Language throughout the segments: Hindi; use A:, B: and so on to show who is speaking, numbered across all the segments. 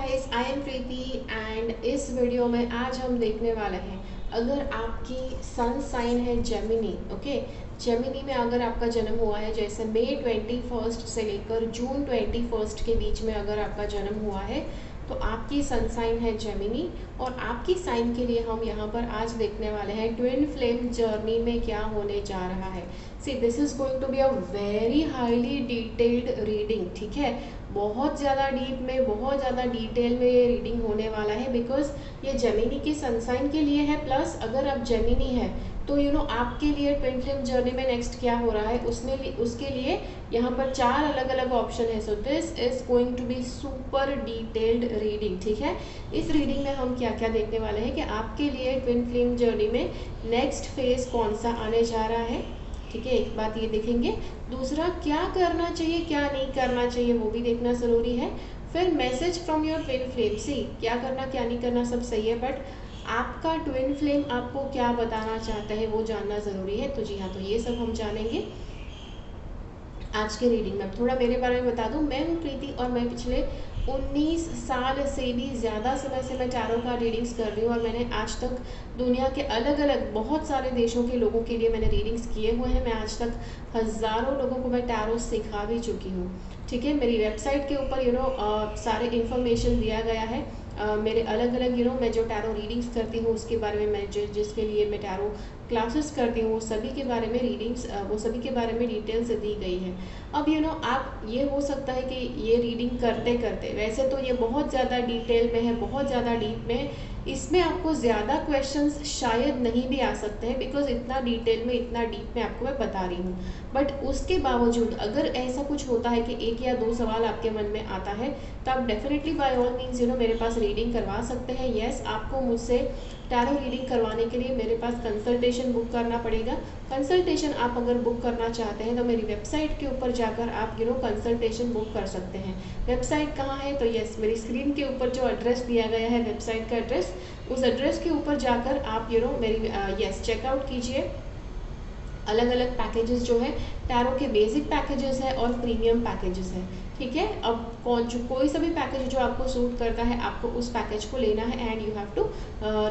A: Guys, I am Preeti and इस वीडियो में आज हम देखने वाले हैं अगर आपकी सन साइन है जेमिनी। ओके, जेमिनी में अगर आपका जन्म हुआ है, जैसे मई 21 से लेकर जून 21 के बीच में अगर आपका जन्म हुआ है तो आपकी सन साइन है जेमिनी। और आपकी साइन के लिए हम यहाँ पर आज देखने वाले हैं ट्विन फ्लेम जर्नी में क्या होने जा रहा है। See this is going to be a very highly detailed reading. ठीक है, बहुत ज़्यादा डीप में, बहुत ज़्यादा डिटेल में ये रीडिंग होने वाला है, बिकॉज ये जेमिनी की सनसाइन के लिए है। प्लस अगर आप जेमिनी है तो आपके लिए ट्विन फ्लेम जर्नी में नेक्स्ट क्या हो रहा है उसके लिए यहाँ पर 4 अलग अलग ऑप्शन है। So this is going to be super detailed reading. ठीक है, इस रीडिंग में हम क्या क्या देखने वाले हैं कि आपके लिए ट्विन फ्लेम जर्नी में नेक्स्ट फेज कौन सा आने जा रहा है। ठीक है, एक बात ये देखेंगे। दूसरा, क्या करना चाहिए क्या नहीं करना चाहिए वो भी देखना ज़रूरी है। फिर message from your twin flame. See क्या करना क्या नहीं करना सब सही है, बट आपका ट्विन फ्लेम आपको क्या बताना चाहता है वो जानना ज़रूरी है। तो जी हाँ, तो ये सब हम जानेंगे आज के रीडिंग में। थोड़ा मेरे बारे में बता दूं, मैं हूँ प्रीति और मैं पिछले 19 साल से भी ज़्यादा समय से मैं टैरो का रीडिंग्स कर रही हूँ। और मैंने आज तक दुनिया के अलग अलग बहुत सारे देशों के लोगों के लिए मैंने रीडिंग्स किए हुए हैं। मैं आज तक हज़ारों लोगों को मैं टैरो सिखा भी चुकी हूँ। ठीक है, मेरी वेबसाइट के ऊपर सारे इन्फॉर्मेशन दिया गया है। मेरे अलग अलग मैं जो टैरो रीडिंग्स करती हूँ उसके बारे में, मैं जिसके लिए मैं टैरो क्लासेस करती हूँ वो सभी के बारे में रीडिंग्स, वो सभी के बारे में डिटेल्स दी गई है। अब आप ये हो सकता है कि ये रीडिंग करते करते, वैसे तो ये बहुत ज़्यादा डिटेल में है, बहुत ज़्यादा डीप में है, इसमें आपको ज़्यादा क्वेश्चंस शायद नहीं भी आ सकते हैं, बिकॉज इतना डिटेल में, इतना डीप में आपको मैं बता रही हूँ। बट उसके बावजूद अगर ऐसा कुछ होता है कि 1 या 2 सवाल आपके मन में आता है तो आप डेफिनेटली बाय ऑल मीन्स मेरे पास रीडिंग करवा सकते हैं। येस, आपको मुझसे टैरो रीडिंग करवाने के लिए मेरे पास कंसल्टेशन बुक करना पड़ेगा। कंसल्टेशन आप अगर बुक करना चाहते हैं तो मेरी वेबसाइट के ऊपर जाकर आप कंसल्टेशन बुक कर सकते हैं। वेबसाइट कहाँ है? तो यस, मेरी स्क्रीन के ऊपर जो एड्रेस दिया गया है, वेबसाइट का एड्रेस, उस एड्रेस के ऊपर जाकर आप मेरी यस चेकआउट कीजिए। अलग अलग पैकेजेस जो है, टैरो के बेसिक पैकेजेस है और प्रीमियम पैकेजेस है। ठीक है, अब कोई सा भी पैकेज जो आपको सूट करता है आपको उस पैकेज को लेना है and you have to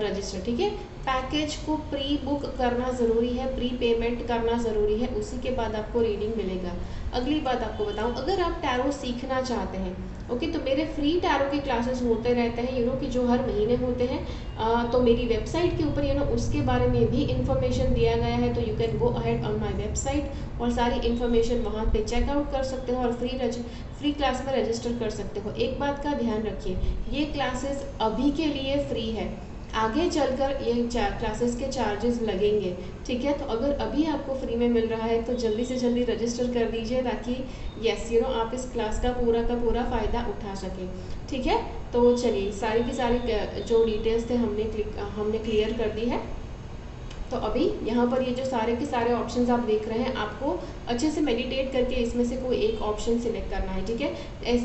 A: register. ठीक है, पैकेज को प्री बुक करना ज़रूरी है, प्री पेमेंट करना ज़रूरी है, उसी के बाद आपको रीडिंग मिलेगा। अगली बात आपको बताऊं, अगर आप टैरो सीखना चाहते हैं, ओके, तो मेरे फ्री टैरो के क्लासेस होते रहते हैं कि जो हर महीने होते हैं। तो मेरी वेबसाइट के ऊपर उसके बारे में भी इंफॉर्मेशन दिया गया है, तो you can go ahead on my website और सारी इन्फॉर्मेशन वहाँ पे चेकआउट कर सकते हो और फ्री क्लास में रजिस्टर कर सकते हो। एक बात का ध्यान रखिए, ये क्लासेस अभी के लिए फ्री है, आगे चलकर ये क्लासेस के चार्जेस लगेंगे। ठीक है, तो अगर अभी आपको फ्री में मिल रहा है तो जल्दी से जल्दी रजिस्टर कर दीजिए, ताकि यस आप इस क्लास का पूरा फ़ायदा उठा सकें। ठीक है, तो चलिए सारी की सारी जो डिटेल्स थे हमने क्लियर कर दी है। तो अभी यहाँ पर ये जो सारे के सारे ऑप्शंस आप देख रहे हैं, आपको अच्छे से मेडिटेट करके इसमें से कोई एक ऑप्शन सिलेक्ट करना है। ठीक है,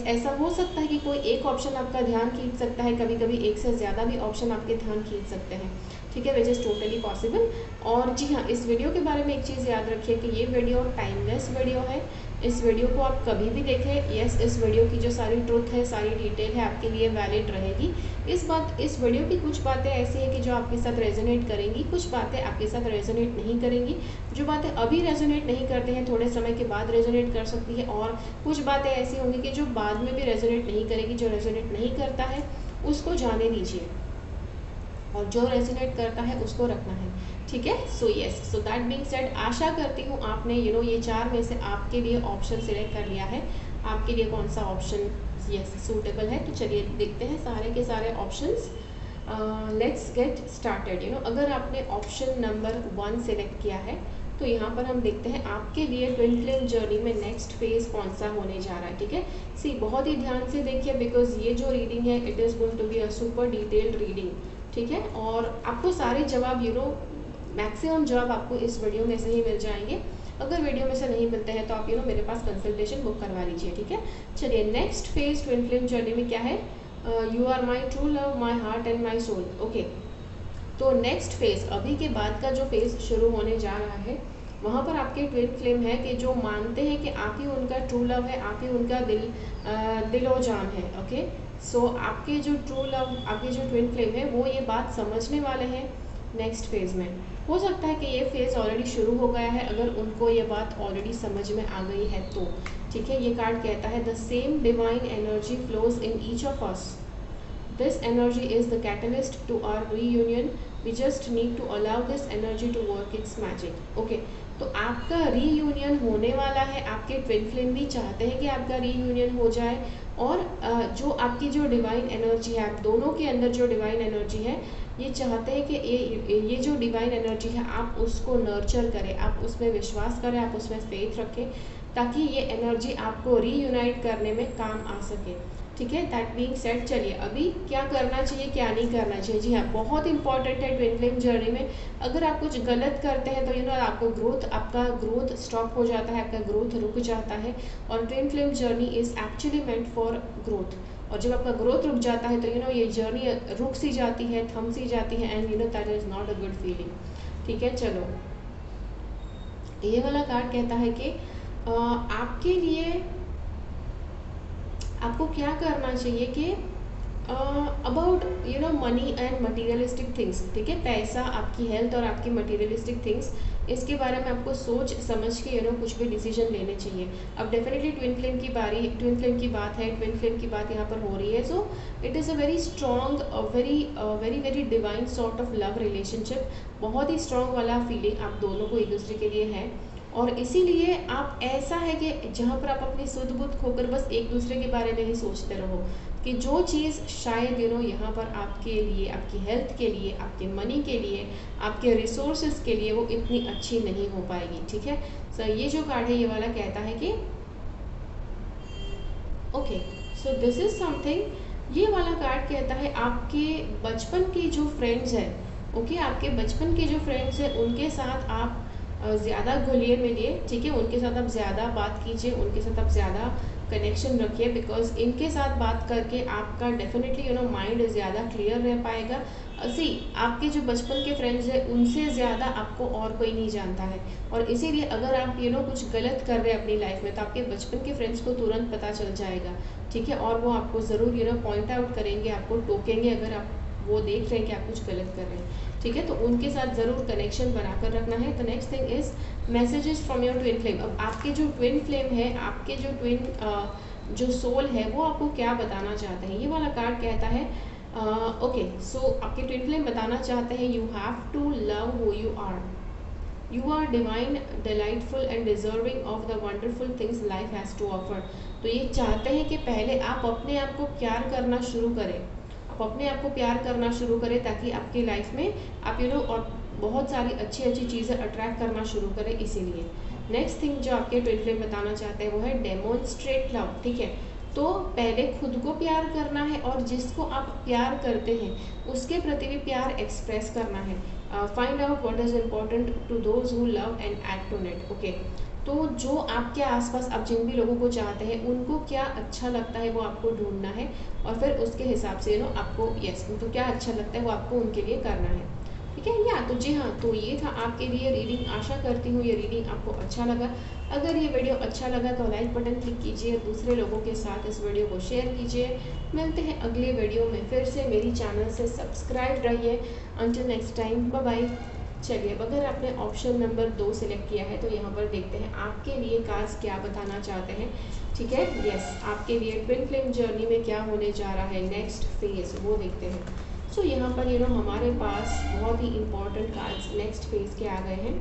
A: ऐसा हो सकता है कि कोई एक ऑप्शन आपका ध्यान खींच सकता है, कभी कभी एक से ज़्यादा भी ऑप्शन आपके ध्यान खींच सकते हैं। ठीक है, विच इज़ टोटली पॉसिबल। और जी हाँ, इस वीडियो के बारे में एक चीज़ याद रखिए कि ये वीडियो टाइमलेस वीडियो है। इस वीडियो को आप कभी भी देखें, यस, इस वीडियो की जो सारी ट्रुथ है, सारी डिटेल है, आपके लिए वैलिड रहेगी। इस वीडियो की कुछ बातें ऐसी हैं कि जो आपके साथ रेजोनेट करेंगी, कुछ बातें आपके साथ रेजोनेट नहीं करेंगी। जो बातें अभी रेजोनेट नहीं करते हैं थोड़े समय के बाद रेजोनेट कर सकती है, और कुछ बातें ऐसी होंगी कि जो बाद में भी रेजोनेट नहीं करेगी। जो रेजोनेट नहीं करता है उसको जाने दीजिए और जो रेजोनेट करता है उसको रखना है। ठीक है, so yes, so that being said, आशा करती हूँ आपने ये 4 में से आपके लिए ऑप्शन सिलेक्ट कर लिया है, आपके लिए कौन सा ऑप्शन यस सूटेबल है। तो चलिए देखते हैं सारे के सारे ऑप्शंस। Let's get started. अगर आपने ऑप्शन नंबर 1 सिलेक्ट किया है तो यहाँ पर हम देखते हैं आपके लिए ट्विन फ्लेम जर्नी में नेक्स्ट फेज कौन सा होने जा रहा है। ठीक है, सी बहुत ही ध्यान से देखिए, बिकॉज ये जो रीडिंग है it is going to be a super detailed reading. ठीक है, और आपको सारे जवाब मैक्सिमम जवाब आपको इस वीडियो में से ही मिल जाएंगे। अगर वीडियो में से नहीं मिलते हैं तो आप मेरे पास कंसल्टेशन बुक करवा लीजिए। ठीक है, चलिए next phase twin flame journey में क्या है? You are my true love, my heart and my soul. Okay, तो नेक्स्ट फेज, अभी के बाद का जो फेज शुरू होने जा रहा है, वहाँ पर आपके ट्विन फ्लेम है कि जो मानते हैं कि आप ही उनका ट्रू लव है, आप ही उनका दिलो जान है। ओके, सो आपके जो ट्रू लव, आपके जो ट्विन फ्लेम है वो ये बात समझने वाले हैं नेक्स्ट फेज़ में। हो सकता है कि ये फेज़ ऑलरेडी शुरू हो गया है, अगर उनको ये बात ऑलरेडी समझ में आ गई है तो। ठीक है, ये कार्ड कहता है the same divine energy flows in each of us, this energy is the catalyst to our reunion, we just need to allow this energy to work its magic. Okay, तो आपका रीयूनियन होने वाला है, आपके ट्विन फ्लेम भी चाहते हैं कि आपका रीयूनियन हो जाए, और जो आपकी जो डिवाइन एनर्जी है, आप दोनों के अंदर जो डिवाइन एनर्जी है, ये चाहते हैं कि ये जो डिवाइन एनर्जी है आप उसको नर्चर करें, आप उसमें विश्वास करें, आप उसमें फेथ रखें, ताकि ये एनर्जी आपको रीयूनाइट करने में काम आ सके। ठीक है, दैट बीइंग सेड, चलिए अभी क्या करना चाहिए, क्या नहीं करना चाहिए। जी हाँ, बहुत इंपॉर्टेंट है ट्विन फ्लेम जर्नी में। अगर आप कुछ गलत करते हैं तो आपका ग्रोथ स्टॉप हो जाता है, आपका ग्रोथ रुक जाता है, और twin flame journey is actually meant for growth. और जब आपका ग्रोथ रुक जाता है तो ये जर्नी रुक सी जाती है, थम सी जाती है, and that is not a good feeling. ठीक है, चलो ये वाला कार्ड कहता है कि आपके लिए आपको क्या करना चाहिए कि about money and materialistic things. ठीक है, पैसा, आपकी हेल्थ और आपकी मटीरियलिस्टिक थिंग्स, इसके बारे में आपको सोच समझ के कुछ भी डिसीजन लेने चाहिए। अब डेफिनेटली ट्विन फ्लेम की बात है, ट्विन फ्लेम की बात यहाँ पर हो रही है। So it is a very strong, very very divine sort of love relationship. बहुत ही स्ट्रॉन्ग वाला फीलिंग आप दोनों को एक दूसरे के लिए है, और इसीलिए आप ऐसा है कि जहाँ पर आप अपनी सुध बुध खोकर बस एक दूसरे के बारे में ही सोचते रहो कि जो चीज़ शायद यहाँ पर आपके लिए, आपकी हेल्थ के लिए, आपके मनी के लिए, आपके रिसोर्सेज के लिए वो इतनी अच्छी नहीं हो पाएगी। ठीक है, सो ये जो कार्ड है ये वाला कहता है कि okay, so this is something. ये वाला कार्ड कहता है आपके बचपन की जो फ्रेंड्स हैं, ओके, आपके बचपन के जो फ्रेंड्स हैं उनके साथ आप ज़्यादा घुलिए मिलिए। ठीक है, उनके साथ आप ज़्यादा बात कीजिए, उनके साथ आप ज़्यादा कनेक्शन रखिए, बिकॉज इनके साथ बात करके आपका डेफिनेटली माइंड ज़्यादा क्लियर रह पाएगा। आपके जो बचपन के फ्रेंड्स हैं उनसे ज़्यादा आपको और कोई नहीं जानता है, और इसीलिए अगर आप कुछ गलत कर रहे हैं अपनी लाइफ में तो आपके बचपन के फ्रेंड्स को तुरंत पता चल जाएगा। ठीक है, और वो आपको ज़रूर पॉइंट आउट करेंगे, आपको टोकेंगे अगर आप वो देख रहे हैं कि आप कुछ गलत कर रहे हैं। ठीक है, तो उनके साथ ज़रूर कनेक्शन बनाकर रखना है। The next thing is messages from your twin flame. अब आपके जो ट्विन फ्लेम है, आपके जो ट्विन जो सोल है, वो आपको क्या बताना चाहते हैं। ये वाला कार्ड कहता है ओके, सो आपके ट्विन फ्लेम बताना चाहते हैं you have to love who you are, you are divine, delightful and deserving of the wonderful things life has to offer. तो ये चाहते हैं कि पहले आप अपने आप को प्यार करना शुरू करें, आप अपने आप को प्यार करना शुरू करें, ताकि आपकी लाइफ में आप और बहुत सारी अच्छी अच्छी चीज़ें अट्रैक्ट करना शुरू करें। इसीलिए नेक्स्ट थिंग जो आपके ट्विन फ्लेम बताना चाहते हैं वो है डेमोन्स्ट्रेट लव। ठीक है, तो पहले खुद को प्यार करना है, और जिसको आप प्यार करते हैं उसके प्रति भी प्यार एक्सप्रेस करना है। Find out what is important to those who love and act on it. Okay, तो जो आपके आसपास आप जिन भी लोगों को चाहते हैं उनको क्या अच्छा लगता है वो आपको ढूंढना है, और फिर उसके हिसाब से आपको उनको क्या अच्छा लगता है वो आपको उनके लिए करना है। ठीक है, या तो जी हाँ, तो ये था आपके लिए रीडिंग। आशा करती हूँ ये रीडिंग आपको अच्छा लगा। अगर ये वीडियो अच्छा लगा तो लाइक बटन क्लिक कीजिए, दूसरे लोगों के साथ इस वीडियो को शेयर कीजिए। मिलते हैं अगले वीडियो में फिर से। मेरी चैनल से सब्सक्राइब रहिए। Until next time, bye bye. चलिए, अगर आपने ऑप्शन नंबर 2 सिलेक्ट किया है तो यहाँ पर देखते हैं आपके लिए कार्ड्स क्या बताना चाहते हैं। ठीक है, यस, आपके लिए ट्विन फ्लेम जर्नी में क्या होने जा रहा है, नेक्स्ट फेज, वो देखते हैं। सो यहाँ पर हमारे पास बहुत ही इंपॉर्टेंट कार्ड्स नेक्स्ट फेज के आ गए हैं।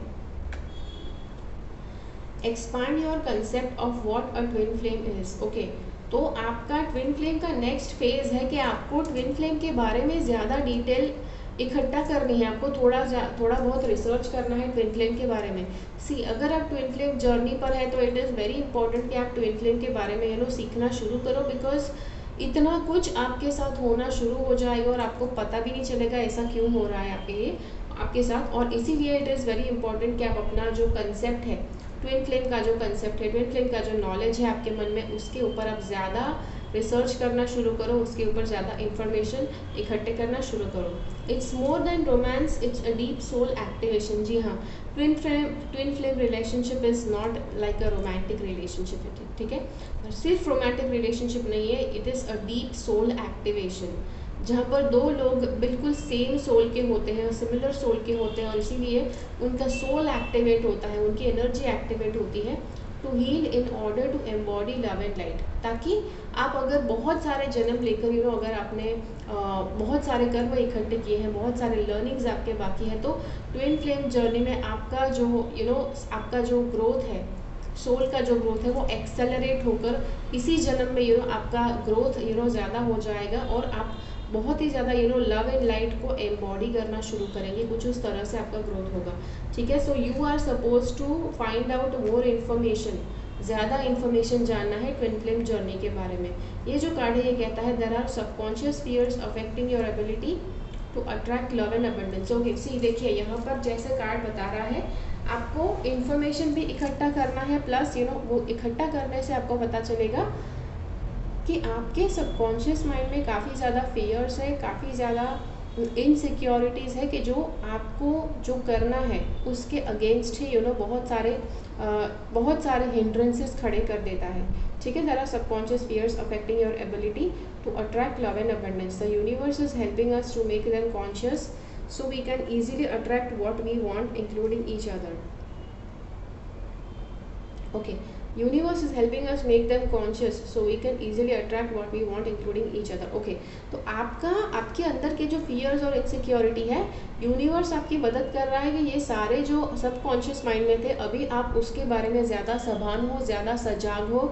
A: Expand your concept of what a twin flame is. Okay, तो आपका ट्विन फ्लेम का नेक्स्ट फेज है कि आपको ट्विन फ्लेम के बारे में ज़्यादा डिटेल इकट्ठा करनी है, आपको थोड़ा बहुत रिसर्च करना है ट्विन फ्लेम के बारे में। अगर आप ट्विन फ्लेम जर्नी पर है तो इट इज़ वेरी इंपॉर्टेंट कि आप ट्विन फ्लेम के बारे में सीखना शुरू करो, बिकॉज इतना कुछ आपके साथ होना शुरू हो जाएगा और आपको पता भी नहीं चलेगा ऐसा क्यों हो रहा है आपके साथ। और इसीलिए इट इज़ वेरी इंपॉर्टेंट कि आप अपना जो कंसेप्ट है ट्विन फ्लेम का, जो कंसेप्ट है ट्विन फ्लेम का, जो नॉलेज है आपके मन में, उसके ऊपर आप ज़्यादा रिसर्च करना शुरू करो, उसके ऊपर ज़्यादा इंफॉर्मेशन इकट्ठे करना शुरू करो। It's more than romance, it's a deep soul activation. जी हाँ, twin flame relationship is not like a romantic relationship, ठीक है, सिर्फ रोमांटिक रिलेशनशिप नहीं है, it is a deep soul activation, जहाँ पर दो लोग बिल्कुल सेम सोल के होते हैं, सिमिलर सोल के होते हैं, और इसीलिए उनका सोल एक्टिवेट होता है, उनकी एनर्जी एक्टिवेट होती है to heal in order to embody love and light. ताकि आप अगर बहुत सारे जन्म लेकर अगर आपने बहुत सारे कर्म इकट्ठे किए हैं, बहुत सारे लर्निंग्स आपके बाकी हैं, तो ट्विन फ्लेम जर्नी में आपका जो आपका जो ग्रोथ है, सोल का जो ग्रोथ है, वो एक्सेलरेट होकर इसी जन्म में आपका ग्रोथ ज़्यादा हो जाएगा, और आप बहुत ही ज़्यादा लव एंड लाइट को एम्बॉडी करना शुरू करेंगे। कुछ उस तरह से आपका ग्रोथ होगा, ठीक है। So you are suppose to find out more information, ज़्यादा इन्फॉर्मेशन जानना है ट्विन फ्लेम जर्नी के बारे में। ये जो कार्ड है ये कहता है there are subconscious fears affecting your ability to attract love and abundance. Okay, see देखिए यहाँ पर जैसे कार्ड बता रहा है, आपको इन्फॉर्मेशन भी इकट्ठा करना है, प्लस वो इकट्ठा करने से आपको पता चलेगा कि आपके सबकॉन्शियस माइंड में काफ़ी ज़्यादा फियर्स है, काफ़ी ज़्यादा इनसिक्योरिटीज़ है, कि जो आपको जो करना है उसके अगेंस्ट ही बहुत सारे हिंड्रेंसेस खड़े कर देता है, ठीक है। There are subconscious fears affecting your ability to attract love and abundance. The universe is helping us to make them conscious so we can easily attract what we want including each other. Okay, universe is helping us make them conscious so we can easily attract what we want including each other. Okay, तो आपके अंदर के जो फियर्स और इनसिक्योरिटी है, यूनिवर्स आपकी मदद कर रहा है कि ये सारे जो सबकॉन्शियस माइंड में थे, अभी आप उसके बारे में ज़्यादा सभान हो, ज़्यादा सजाग हो,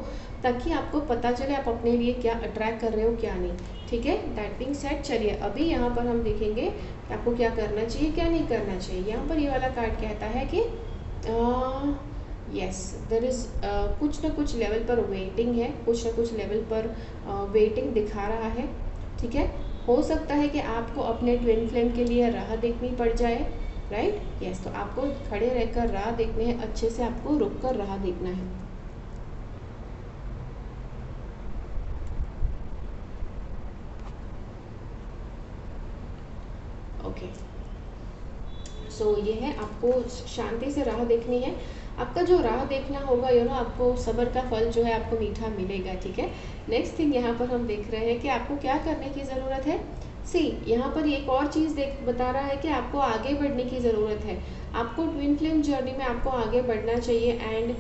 A: ताकि आपको पता चले आप अपने लिए क्या अट्रैक्ट कर रहे हो, क्या नहीं, ठीक है। दैट बीइंग सेड, चलिए अभी यहाँ पर हम देखेंगे आपको क्या करना चाहिए, क्या नहीं करना चाहिए। यहाँ पर ये वाला कार्ड कहता है कि यस, देयर इज़ कुछ ना कुछ लेवल पर वेटिंग है, कुछ ना कुछ लेवल पर वेटिंग दिखा रहा है, ठीक है। हो सकता है कि आपको अपने ट्विन फ्लेम के लिए राह देखनी पड़ जाए, राइट, यस। तो आपको खड़े रहकर राह देखनी है, अच्छे से आपको रुक कर राह देखना है। ओके, सो ये है, आपको शांति से राह देखनी है। आपका जो राह देखना होगा आपको सब्र का फल जो है आपको मीठा मिलेगा, ठीक है। नेक्स्ट थिंग यहाँ पर हम देख रहे हैं कि आपको क्या करने की ज़रूरत है। सी यहाँ पर एक और चीज़ बता रहा है कि आपको आगे बढ़ने की ज़रूरत है, आपको ट्विन फ्लेम जर्नी में आपको आगे बढ़ना चाहिए। एंड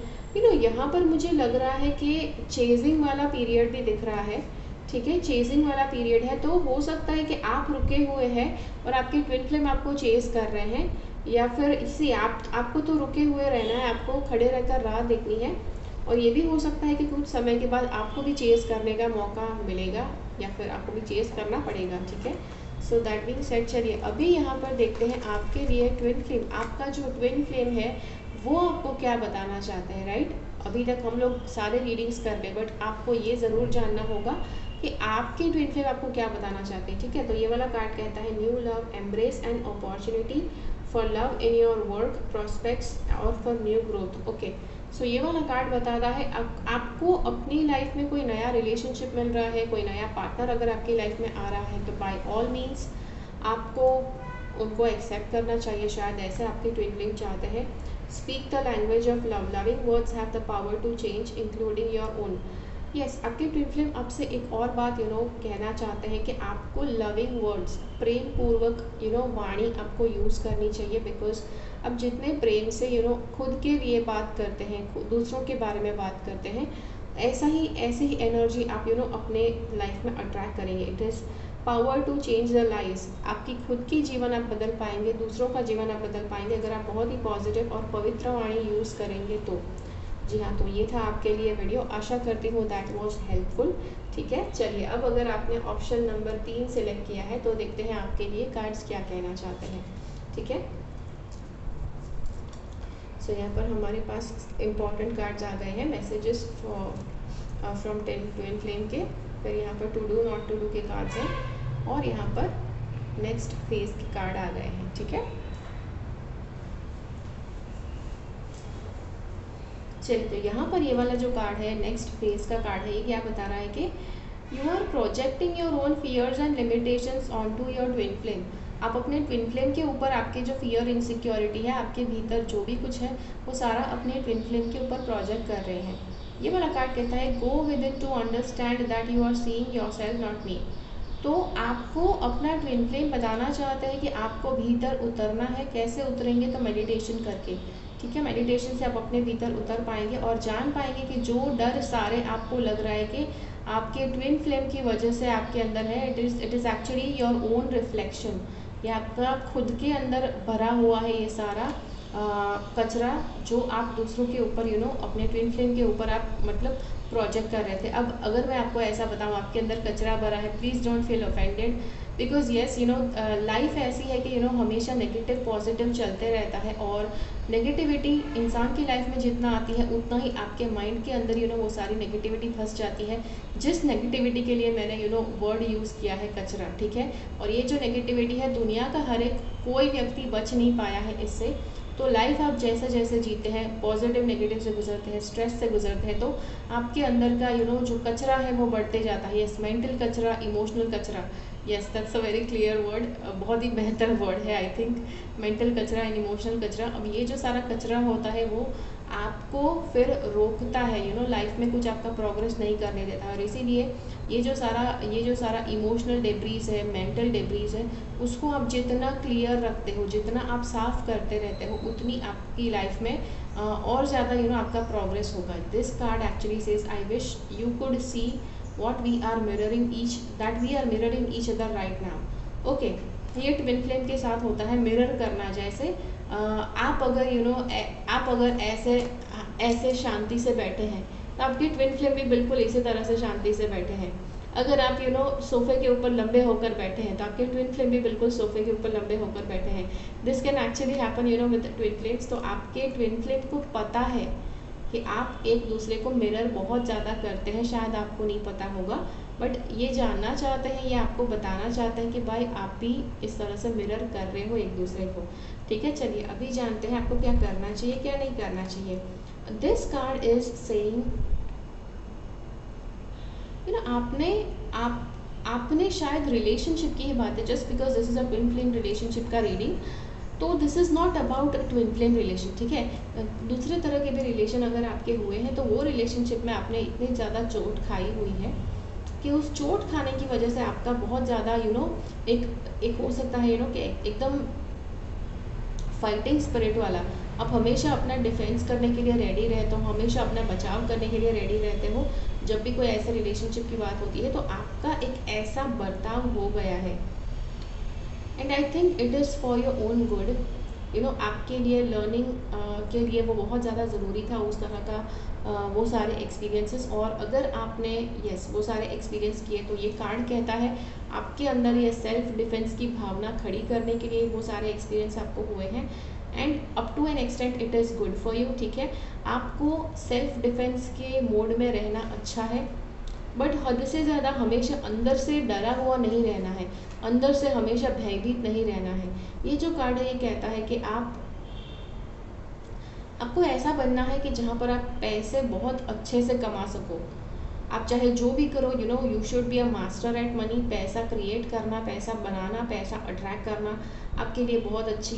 A: यहाँ पर मुझे लग रहा है कि चेजिंग वाला पीरियड भी दिख रहा है, ठीक है, चेजिंग वाला पीरियड है। तो हो सकता है कि आप रुके हुए हैं और आपके ट्विन फ्लेम आपको चेज कर रहे हैं, या फिर इसी आपको तो रुके हुए रहना है, आपको खड़े रहकर राह देखनी है। और ये भी हो सकता है कि कुछ समय के बाद आपको भी चेज करने का मौका मिलेगा, या फिर आपको भी चेज करना पड़ेगा, ठीक है। सो दैट बीइंग सेड, चलिए अभी यहाँ पर देखते हैं आपके लिए ट्विन फ्लेम, आपका जो ट्विन फ्लेम है वो आपको क्या बताना चाहते हैं, राइट। अभी तक हम लोग सारे रीडिंग्स कर ले, बट आपको ये ज़रूर जानना होगा कि आपके ट्विन फ्लेम आपको क्या बताना चाहते हैं, ठीक है। तो ये वाला कार्ड कहता है new love, embrace and opportunity for love in your work prospects और फॉर न्यू ग्रोथ। ओके, सो ये वाला कार्ड बता रहा है आपको अपनी लाइफ में कोई नया रिलेशनशिप मिल रहा है, कोई नया पार्टनर अगर आपकी लाइफ में आ रहा है, तो बाय ऑल मीन्स आपको उनको एक्सेप्ट करना चाहिए, शायद ऐसे आपके ट्विन फ्लेम चाहते हैं। Speak the language of love, loving words have the power to change including your own. Yes, आपके ट्विन फ्लेम आपसे एक और बात कहना चाहते हैं कि आपको लविंग वर्ड्स, प्रेम पूर्वक वाणी आपको यूज़ करनी चाहिए, बिकॉज अब जितने प्रेम से खुद के लिए बात करते हैं, दूसरों के बारे में बात करते हैं, ऐसी ही एनर्जी आप अपने लाइफ में अट्रैक्ट करेंगे। It is power to change the life, आपकी खुद की जीवन आप बदल पाएंगे, दूसरों का जीवन आप बदल पाएंगे, अगर आप बहुत ही पॉजिटिव और पवित्र वाणी यूज़ करेंगे तो। जी हाँ, तो ये था आपके लिए वीडियो, आशा करती हूँ दैट वाज हेल्पफुल, ठीक है। चलिए अब अगर आपने ऑप्शन नंबर 3 सिलेक्ट किया है तो देखते हैं आपके लिए कार्ड्स क्या कहना चाहते हैं, ठीक है। सो यहाँ पर हमारे पास इम्पॉर्टेंट कार्ड्स आ गए हैं, मैसेजेस फ्रॉम ट्विन फ्लेम के, फिर यहाँ पर to do not to do के कार्ड्स हैं, और यहाँ पर नेक्स्ट फेज के कार्ड आ गए हैं, ठीक है। चलिए, तो यहाँ पर ये वाला जो कार्ड है नेक्स्ट फेज का कार्ड है, ये क्या बता रहा है कि you are projecting your own fears and limitations on to your twin flame. आप अपने ट्विन फ्लेम के ऊपर आपके जो फियर इनसिक्योरिटी है, आपके भीतर जो भी कुछ है, वो सारा अपने ट्विन फ्लेम के ऊपर प्रोजेक्ट कर रहे हैं। ये वाला कार्ड कहता है go within to understand that you are seeing yourself not me. तो आपको अपना ट्विन फ्लेम बताना चाहते हैं कि आपको भीतर उतरना है। कैसे उतरेंगे? तो मेडिटेशन करके। ठीक है, मेडिटेशन से आप अपने भीतर उतर पाएंगे और जान पाएंगे कि जो डर सारे आपको लग रहा है कि आपके ट्विन फ्लेम की वजह से आपके अंदर है, it is actually your own reflection. ये आपका खुद के अंदर भरा हुआ है ये सारा कचरा जो आप दूसरों के ऊपर अपने ट्विन फ्लेम के ऊपर आप मतलब प्रोजेक्ट कर रहे थे। अब अगर मैं आपको ऐसा बताऊं आपके अंदर कचरा भरा है, please don't feel offended, because yes life ऐसी है कि हमेशा नेगेटिव पॉजिटिव चलते रहता है। और नेगेटिविटी इंसान की लाइफ में जितना आती है उतना ही आपके माइंड के अंदर वो सारी नेगेटिविटी फंस जाती है। जिस नेगेटिविटी के लिए मैंने वर्ड यूज़ किया है कचरा, ठीक है, और ये जो नेगेटिविटी है दुनिया का हर एक कोई व्यक्ति बच नहीं पाया है इससे। तो लाइफ आप जैसे जैसे जीते हैं, पॉजिटिव नेगेटिव से गुजरते हैं, स्ट्रेस से गुजरते हैं, तो आपके अंदर का जो कचरा है वो बढ़ते जाता है। यस, मेंटल कचरा, इमोशनल कचरा, yes that's a very clear word, बहुत ही बेहतर वर्ड है आई थिंक, मेंटल कचरा एंड इमोशनल कचरा। अब ये जो सारा कचरा होता है वो आपको फिर रोकता है, लाइफ में कुछ आपका प्रोग्रेस नहीं करने देता। और इसीलिए ये जो सारा इमोशनल डेब्रीज है, मेंटल डेब्रीज है, उसको आप जितना क्लियर रखते हो, जितना आप साफ करते रहते हो, उतनी आपकी लाइफ में और ज़्यादा आपका प्रोग्रेस होगा। This card actually says I wish you could see what we are mirroring each other right now. Okay, ये ट्विन फ्लेम के साथ होता है मिरर करना। जैसे आप अगर ऐसे शांति से बैठे हैं तो आपकी ट्विन फ्लेम भी बिल्कुल इसी तरह से शांति से बैठे हैं। अगर आप सोफे के ऊपर लंबे होकर बैठे हैं तो आपके ट्विन फ्लेम भी बिल्कुल सोफे के ऊपर लंबे होकर बैठे हैं। This can actually happen with twin flames. तो आपके ट्विन फ्लेम को पता है कि आप एक दूसरे को मिरर बहुत ज़्यादा करते हैं, शायद आपको नहीं पता होगा, बट ये जानना चाहते हैं, ये आपको बताना चाहते हैं कि भाई आप भी इस तरह से मिरर कर रहे हो एक दूसरे को। ठीक है, चलिए अभी जानते हैं आपको क्या करना चाहिए, क्या नहीं करना चाहिए। दिस कार्ड इज सेइंग आपने शायद रिलेशनशिप की ही बात है, just because this is a twin flame relationship का रीडिंग, तो this is not about twin flame relation. ठीक है, दूसरे तरह के भी रिलेशन अगर आपके हुए हैं तो वो रिलेशनशिप में आपने इतनी ज़्यादा चोट खाई हुई है कि उस चोट खाने की वजह से आपका बहुत ज़्यादा एक हो सकता है कि एकदम फाइटिंग स्पिरिट वाला, आप हमेशा अपना डिफेंस करने के लिए रेडी रहते हो, हमेशा अपना बचाव करने के लिए रेडी रहते हो। जब भी कोई ऐसे रिलेशनशिप की बात होती है तो आपका एक ऐसा बर्ताव हो गया है, and I think it is for your own good. आपके लिए लर्निंग के लिए वो बहुत ज़्यादा ज़रूरी था उस तरह का वो सारे एक्सपीरियंसेस। और अगर आपने वो सारे एक्सपीरियंस किए तो ये कार्ड कहता है आपके अंदर ये सेल्फ डिफेंस की भावना खड़ी करने के लिए वो सारे एक्सपीरियंस आपको हुए हैं, and up to an extent it is good for you. ठीक है, आपको सेल्फ डिफेंस के मोड में रहना अच्छा है, बट हद से ज़्यादा हमेशा अंदर से डरा हुआ नहीं रहना है, अंदर से हमेशा भयभीत नहीं रहना है। ये जो कार्ड है ये कहता है कि आपको ऐसा बनना है कि जहाँ पर आप पैसे बहुत अच्छे से कमा सको। आप चाहे जो भी करो, you should be a master at money. पैसा क्रिएट करना, पैसा बनाना, पैसा अट्रैक्ट करना आपके लिए बहुत अच्छी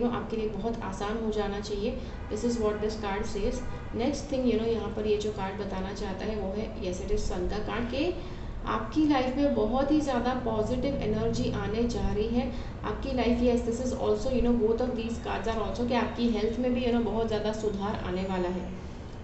A: आपके लिए बहुत आसान हो जाना चाहिए। This is what this card says. Next thing यहाँ पर ये जो कार्ड बताना चाहता है वो है यस इट इज सन का कार्ड, कि आपकी लाइफ में बहुत ही ज़्यादा पॉजिटिव एनर्जी आने जा रही है। आपकी life yes this is also both of these cards are also कि आपकी हेल्थ में भी बहुत ज़्यादा सुधार आने वाला है।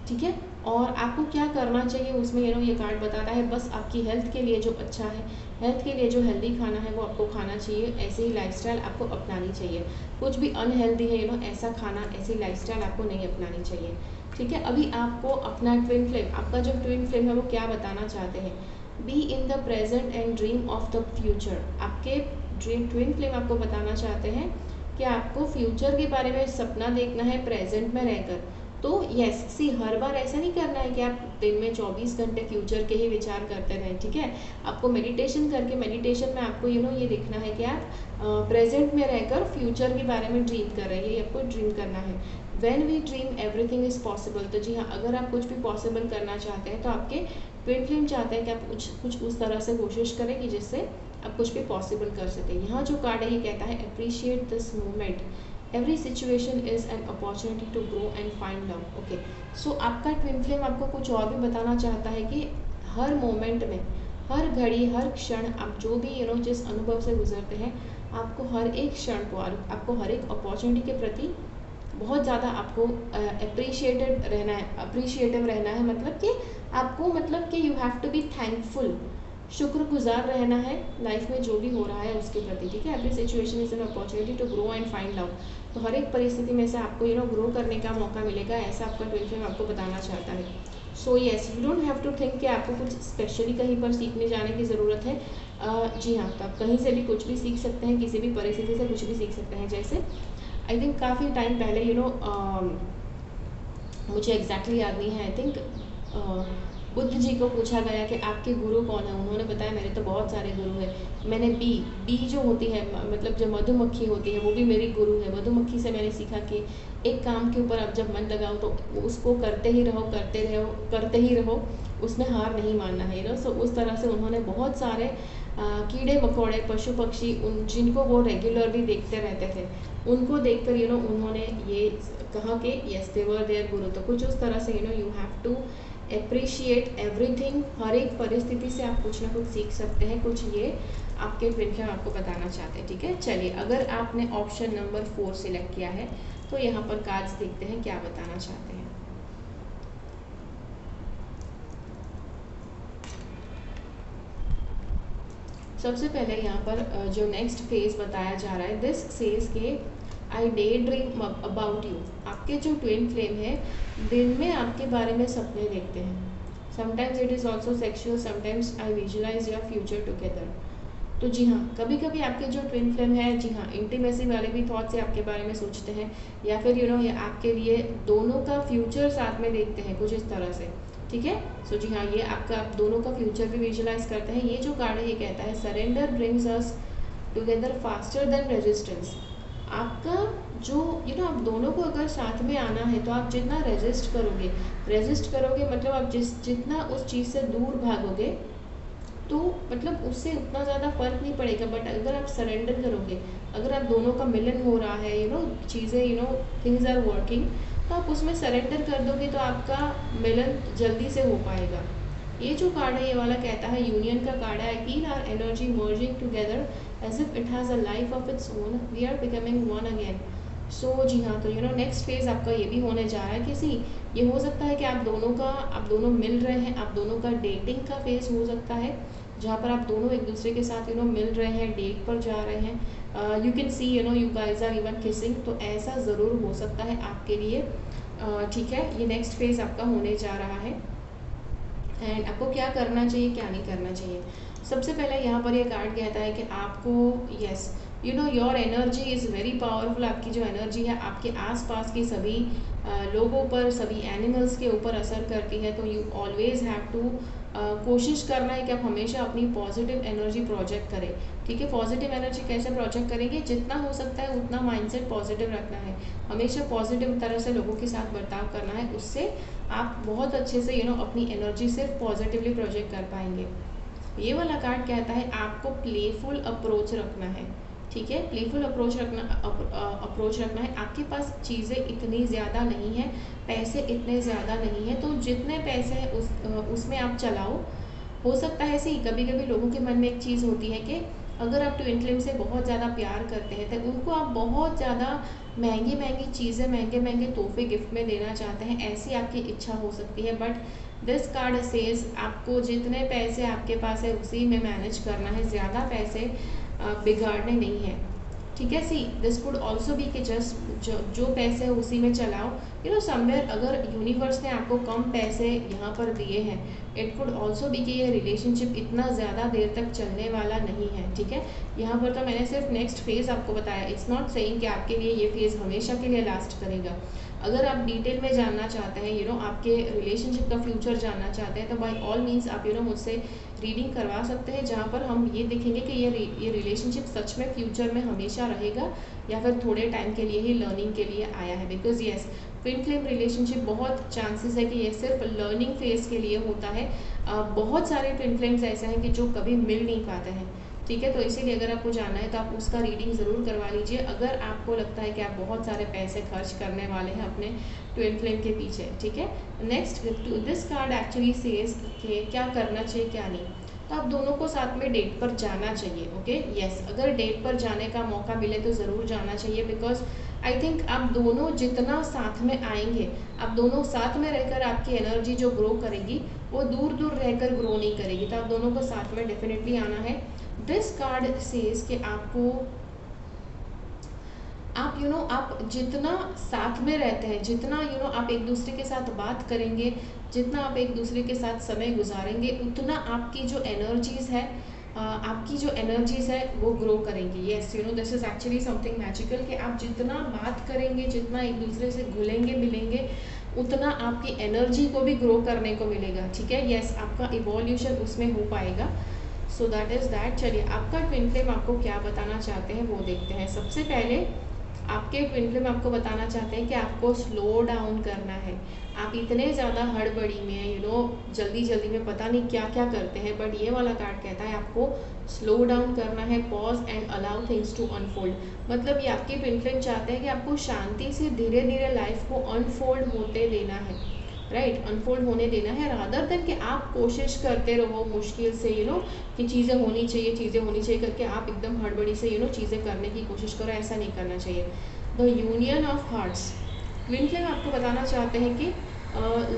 A: ठीक है, और आपको क्या करना चाहिए उसमें ये कार्ड बताता है, बस आपकी हेल्थ के लिए जो अच्छा है, हेल्थ के लिए जो हेल्दी खाना है वो आपको खाना चाहिए, ऐसे ही लाइफस्टाइल आपको अपनानी चाहिए। कुछ भी अनहेल्दी है ऐसा खाना, ऐसी लाइफस्टाइल आपको नहीं अपनानी चाहिए। ठीक है, अभी आपको अपना ट्विन फ्लेम, आपका जो ट्विन फ्लेम है वो क्या बताना चाहते हैं, be in the present and dream of the future. आपके ट्विन फ्लेम आपको बताना चाहते हैं कि आपको फ्यूचर के बारे में सपना देखना है प्रेजेंट में रहकर। तो यस सी, हर बार ऐसा नहीं करना है कि आप दिन में 24 घंटे फ्यूचर के ही विचार करते रहें। ठीक है, आपको मेडिटेशन करके, मेडिटेशन में आपको ये देखना है कि आप प्रेजेंट में रहकर फ्यूचर के बारे में ड्रीम कर रहे हैं, ये आपको ड्रीम करना है। When we dream everything is possible. तो जी हाँ, अगर आप कुछ भी पॉसिबल करना चाहते हैं तो आपके ट्विन फ्लेम चाहते हैं कि आप कुछ उस तरह से कोशिश करें कि जिससे आप कुछ भी पॉसिबल कर सकें। यहाँ जो कार्ड है ये कहता है appreciate this moment, every situation is an opportunity to grow and find love. Okay, so आपका ट्विन फ्लेम आपको कुछ और भी बताना चाहता है कि हर मोमेंट में, हर घड़ी, हर क्षण आप जो भी जिस अनुभव से गुजरते हैं, आपको हर एक क्षण को, आपको हर एक अपॉर्चुनिटी के प्रति बहुत ज़्यादा आपको अप्रिशिएटिव रहना है। मतलब कि you have to be thankful, शुक्रगुजार रहना है लाइफ में जो भी हो रहा है उसके प्रति, ठीक है। Every situation is an opportunity to grow and find love. तो हर एक परिस्थिति में से आपको ग्रो करने का मौका मिलेगा, ऐसा आपका ट्विन फ्लेम आपको बताना चाहता है। So yes, you don't have to think कि आपको कुछ स्पेशली कहीं पर सीखने जाने की ज़रूरत है। जी हाँ, तो आप कहीं से भी कुछ भी सीख सकते हैं, किसी भी परिस्थिति से कुछ भी सीख सकते हैं। जैसे आई थिंक काफ़ी टाइम पहले मुझे एग्जैक्टली याद नहीं है, आई थिंक बुद्ध जी को पूछा गया कि आपके गुरु कौन है। उन्होंने बताया मेरे तो बहुत सारे गुरु हैं, मैंने बी जो होती है, मतलब जो मधुमक्खी होती है, वो भी मेरी गुरु है। मधुमक्खी से मैंने सीखा कि एक काम के ऊपर आप जब मन लगाओ तो उसको करते ही रहो, उसमें हार नहीं मानना है। सो उस तरह से उन्होंने बहुत सारे कीड़े मकोड़े, पशु पक्षी, जिनको वो रेगुलर भी देखते रहते थे, उनको देखकर उन्होंने ये कहा कि यस दे वर देयर गुरु। तो कुछ उस तरह से you have to appreciate everything. हर एक परिस्थिति से आप कुछ ना कुछ सीख सकते हैं, कुछ ये आपके ट्विन फ्लेम आपको बताना चाहते हैं, ठीक है। चलिए, अगर आपने ऑप्शन नंबर 4 सिलेक्ट किया है तो यहाँ पर कार्ड्स देखते हैं क्या बताना चाहते हैं। सबसे पहले यहाँ पर जो नेक्स्ट फेज बताया जा रहा है, दिस सेज के आई डे ड्रीम अबाउट यू। आपके जो ट्विन फ्लेम है दिन में आपके बारे में सपने देखते हैं। Sometimes it is also sexual, sometimes I visualize your future together. तो जी हाँ, कभी कभी आपके जो ट्विन फ्लेम है, जी हाँ, इंटीमेसी वाले भी थॉट से आपके बारे में सोचते हैं, या फिर ये आपके लिए दोनों का फ्यूचर साथ में देखते हैं कुछ इस तरह से, ठीक है। सो जी हाँ, ये आप दोनों का फ्यूचर भी विजुअलाइज करते हैं। ये जो कार्ड है ये कहता है surrender brings us together faster than resistance. आपका जो आप दोनों को अगर साथ में आना है तो आप जितना रेजिस्ट करोगे मतलब आप जितना उस चीज़ से दूर भागोगे तो मतलब उससे उतना ज़्यादा फर्क नहीं पड़ेगा। बट अगर आप सरेंडर करोगे, अगर आप दोनों का मिलन हो रहा है, चीज़ें थिंग्स आर वर्किंग, तो आप उसमें सरेंडर कर दोगे तो आपका मिलन जल्दी से हो पाएगा। ये जो कार्ड है ये वाला कहता है यूनियन का कार्ड है। I feel our energy merging together as if it has a life of its own, we are becoming one again. So जी हाँ, तो नेक्स्ट फेज आपका ये भी होने जा रहा है। ये हो सकता है कि आप दोनों मिल रहे हैं, आप दोनों का डेटिंग का फेज हो सकता है, जहाँ पर आप दोनों एक दूसरे के साथ मिल रहे हैं, डेट पर जा रहे हैं। You can see you guys are even kissing. तो ऐसा ज़रूर हो सकता है आपके लिए, ठीक है। ये नेक्स्ट फेज आपका होने जा रहा है। एंड आपको क्या करना चाहिए, क्या नहीं करना चाहिए। सबसे पहले यहाँ पर ये कार्ड कहता है कि आपको yes your energy is very powerful. आपकी जो एनर्जी है आपके आसपास के सभी लोगों पर, सभी एनिमल्स के ऊपर असर करती है। तो यू ऑलवेज हैव टू कोशिश करना है कि आप हमेशा अपनी पॉजिटिव एनर्जी प्रोजेक्ट करें, ठीक है। पॉजिटिव एनर्जी कैसे प्रोजेक्ट करेंगे, जितना हो सकता है उतना माइंडसेट पॉजिटिव रखना है, हमेशा पॉजिटिव तरह से लोगों के साथ बर्ताव करना है। उससे आप बहुत अच्छे से अपनी एनर्जी सिर्फ पॉजिटिवली प्रोजेक्ट कर पाएंगे। ये वाला कार्ड कहता है आपको प्लेफुल अप्रोच रखना है, ठीक है। प्लेफुल अप्रोच रखना है। आपके पास चीज़ें इतनी ज़्यादा नहीं है, पैसे इतने ज़्यादा नहीं है, तो जितने पैसे हैं उसमें आप चलाओ। हो सकता है ऐसे ही कभी कभी लोगों के मन में एक चीज़ होती है कि अगर आप ट्विन फ्लेम से बहुत ज़्यादा प्यार करते हैं तो उनको आप बहुत ज़्यादा महंगी चीज़ें, महंगे तोहफे गिफ्ट में देना चाहते हैं, ऐसी आपकी इच्छा हो सकती है। बट दिस कार्ड सेज आपको जितने पैसे आपके पास है उसी में मैनेज करना है, ज़्यादा पैसे बिगाड़ने नहीं है, ठीक है। See this could also be कि जस्ट जो पैसे है उसी में चलाओ। समवेयर अगर यूनिवर्स ने आपको कम पैसे यहाँ पर दिए हैं, इट कुड ऑल्सो बी कि ये रिलेशनशिप इतना ज़्यादा देर तक चलने वाला नहीं है, ठीक है। यहाँ पर तो मैंने सिर्फ नेक्स्ट फेज़ आपको बताया, इट्स नॉट सेइंग कि आपके लिए ये फेज़ हमेशा के लिए लास्ट करेगा। अगर आप डिटेल में जानना चाहते हैं आपके रिलेशनशिप का फ्यूचर जानना चाहते हैं तो बाय ऑल मीन्स आप मुझसे रीडिंग करवा सकते हैं, जहाँ पर हम ये देखेंगे कि ये रिलेशनशिप सच में फ्यूचर में हमेशा रहेगा या फिर थोड़े टाइम के लिए ही लर्निंग के लिए आया है। Because yes twin flame relationship बहुत चांसेस है कि ये सिर्फ लर्निंग फेज के लिए होता है। बहुत सारे ट्विन फ्लेम्स ऐसे हैं कि जो कभी मिल नहीं पाते हैं, ठीक है। तो इसीलिए अगर आपको जानना है तो आप उसका रीडिंग ज़रूर करवा लीजिए, अगर आपको लगता है कि आप बहुत सारे पैसे खर्च करने वाले हैं अपने ट्विन फ्लेम के पीछे, ठीक है। Next, this card actually says कि क्या करना चाहिए क्या नहीं। तो आप दोनों को साथ में डेट पर जाना चाहिए, ओके। यस, अगर डेट पर जाने का मौका मिले तो ज़रूर जाना चाहिए, बिकॉज आई थिंक आप दोनों जितना साथ में आएंगे, आप दोनों साथ में रहकर आपकी एनर्जी जो ग्रो करेगी वो दूर दूर रहकर ग्रो नहीं करेगी। तो आप दोनों को साथ में डेफिनेटली आना है। दिस कार्ड सेज कि आपको आप आप जितना साथ में रहते हैं, जितना आप एक दूसरे के साथ बात करेंगे, जितना आप एक दूसरे के साथ समय गुजारेंगे, उतना आपकी जो एनर्जीज़ है वो ग्रो करेंगी। Yes, this is actually something magical कि आप जितना बात करेंगे, जितना एक दूसरे से घुलेंगे मिलेंगे, उतना आपकी एनर्जी को भी ग्रो करने को मिलेगा, ठीक है। येस, आपका इवोल्यूशन उसमें हो पाएगा। सो दैट इज़ दैट। चलिए, आपका ट्विन फ्लेम आपको क्या बताना चाहते हैं वो देखते हैं। सबसे पहले आपके ट्विन फ्लेम आपको बताना चाहते हैं कि आपको स्लो डाउन करना है। आप इतने ज़्यादा हड़बड़ी में जल्दी जल्दी में पता नहीं क्या क्या करते हैं, बट ये वाला कार्ड कहता है आपको स्लो डाउन करना है, pause and allow things to unfold. मतलब ये आपके ट्विन फ्लेम चाहते हैं कि आपको शांति से धीरे धीरे लाइफ को अनफोल्ड होते देना है, राइट, अनफोल्ड होने देना है, रादर देन कि आप कोशिश करते रहो मुश्किल से कि चीज़ें होनी चाहिए करके आप एकदम हड़बड़ी से चीज़ें करने की कोशिश करो। ऐसा नहीं करना चाहिए। The union of hearts, twin flame आपको बताना चाहते हैं कि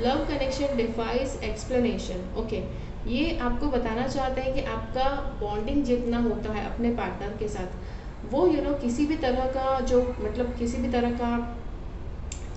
A: love connection defies explanation, okay. ये आपको बताना चाहते हैं कि आपका बॉन्डिंग जितना होता है अपने पार्टनर के साथ, वो किसी भी तरह का किसी भी तरह का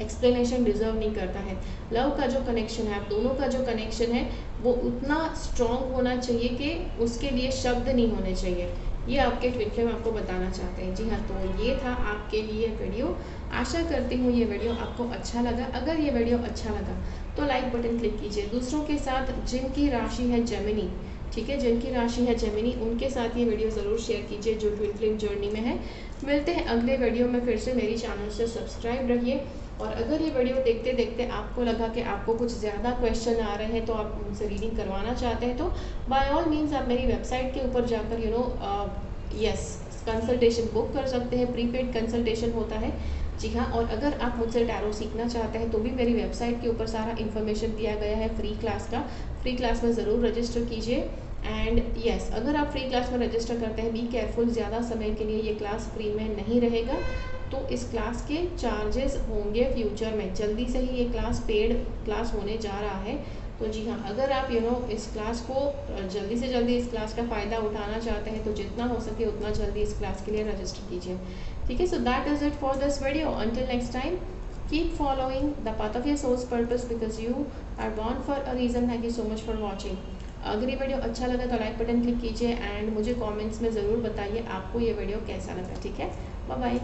A: एक्सप्लेनेशन डिजर्व नहीं करता है। लव का जो कनेक्शन है, आप दोनों का जो कनेक्शन है, वो उतना स्ट्रॉन्ग होना चाहिए कि उसके लिए शब्द नहीं होने चाहिए। ये आपके ट्विन फ्लेम आपको बताना चाहते हैं। जी हाँ, तो ये था आपके लिए वीडियो। आशा करती हूँ ये वीडियो आपको अच्छा लगा। अगर ये वीडियो अच्छा लगा तो लाइक बटन क्लिक कीजिए। दूसरों के साथ जिनकी राशि है जेमिनी, ठीक है, जिनकी राशि है जेमिनी, उनके साथ ये वीडियो ज़रूर शेयर कीजिए जो ट्विन फ्लेम जर्नी में है। मिलते हैं अगले वीडियो में फिर से। मेरी चैनल से सब्सक्राइब रहिए, और अगर ये वीडियो देखते देखते आपको लगा कि आपको कुछ ज़्यादा क्वेश्चन आ रहे हैं तो आप मुझसे रीडिंग करवाना चाहते हैं, तो बाय ऑल मीन्स आप मेरी वेबसाइट के ऊपर जाकर यस कंसल्टेशन बुक कर सकते हैं। प्रीपेड कंसल्टेशन होता है। जी हाँ, और अगर आप मुझसे टैरो सीखना चाहते हैं तो भी मेरी वेबसाइट के ऊपर सारा इन्फॉर्मेशन दिया गया है फ्री क्लास का। फ्री क्लास में ज़रूर रजिस्टर कीजिए। एंड यस, अगर आप फ्री क्लास में रजिस्टर करते हैं, बी केयरफुल, ज़्यादा समय के लिए ये क्लास फ्री में नहीं रहेगा। तो इस क्लास के चार्जेस होंगे फ्यूचर में। जल्दी से ही ये क्लास पेड क्लास होने जा रहा है। तो जी हाँ, अगर आप इस क्लास को जल्दी से जल्दी इस क्लास का फ़ायदा उठाना चाहते हैं तो जितना हो सके उतना जल्दी इस क्लास के लिए रजिस्टर कीजिए, ठीक है। So that is it for this video. Until next time, keep following the path of your soul's purpose because you are born for a reason. Thank you so much for watching. अगर ये वीडियो अच्छा लगा तो लाइक बटन क्लिक कीजिए एंड मुझे कमेंट्स में ज़रूर बताइए आपको ये वीडियो कैसा लगा, ठीक है। Bye bye.